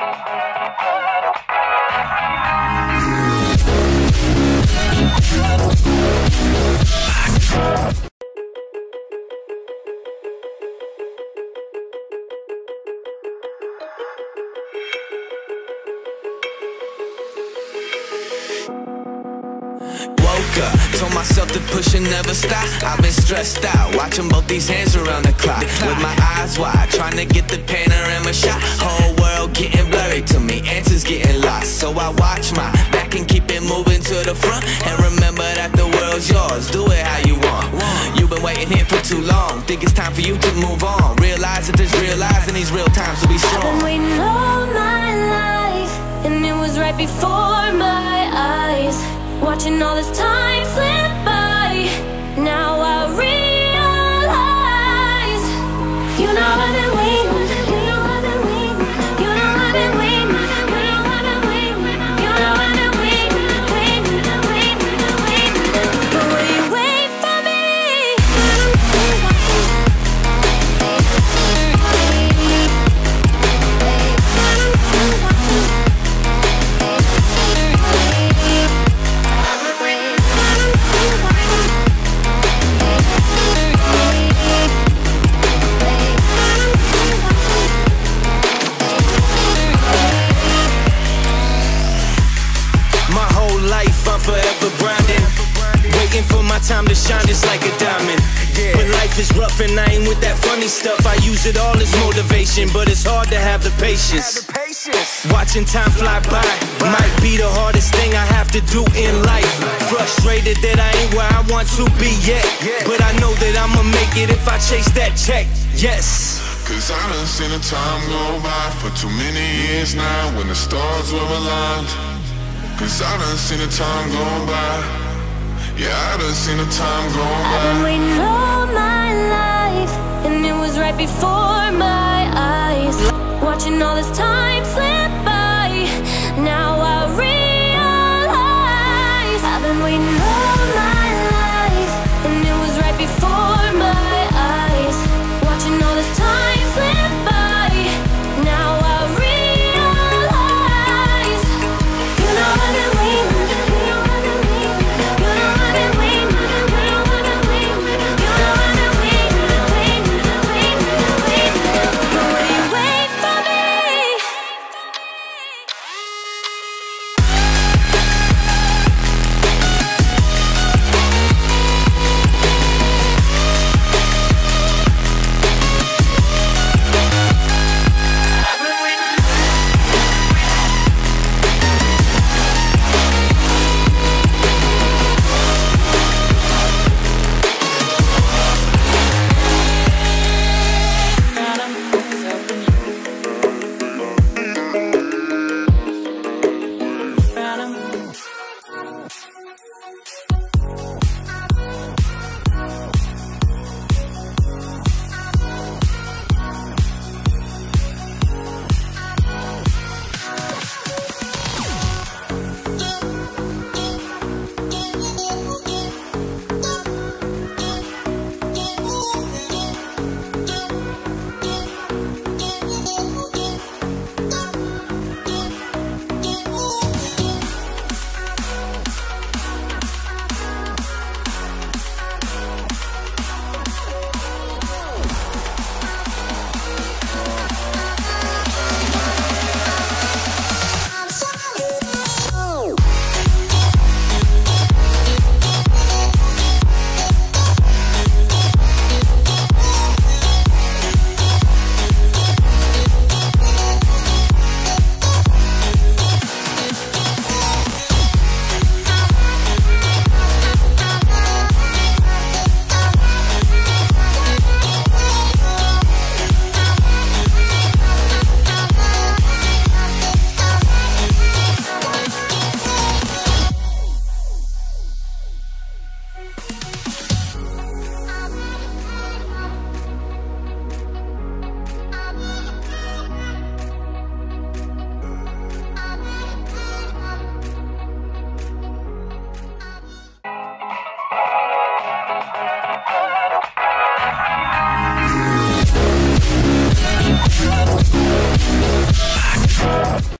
Woke up, told myself to push and never stop. I've been stressed out, watching both these hands around the clock. With my eyes wide, trying to get the panorama shot. Whole world getting blurry to me, answers getting lost. So I watch my back and keep it moving to the front. And remember that the world's yours, do it how you want. You've been waiting here for too long, think it's time for you to move on. Realize that there's realizing these real times to be strong. I've been waiting all my life, and it was right before my eyes. Watching all this time slip by, now I realize. You know I've been waiting, you know I've been waiting, you know I've been waiting, you know I've been waiting, you know I've been waiting, waiting, waiting, waiting. But will you wait for me? I'm forever grinding, waiting for my time to shine just like a diamond. When life is rough and I ain't with that funny stuff, I use it all as motivation, but it's hard to have the patience. Watching time fly by might be the hardest thing I have to do in life. Frustrated that I ain't where I want to be yet, but I know that I'ma make it if I chase that check, yes. Cause I done seen the time go by for too many years now when the stars were aligned. Cause I done seen the time go by. Yeah, I done seen the time go by. I've been waiting all my life, and it was right before my eyes. Watching all this time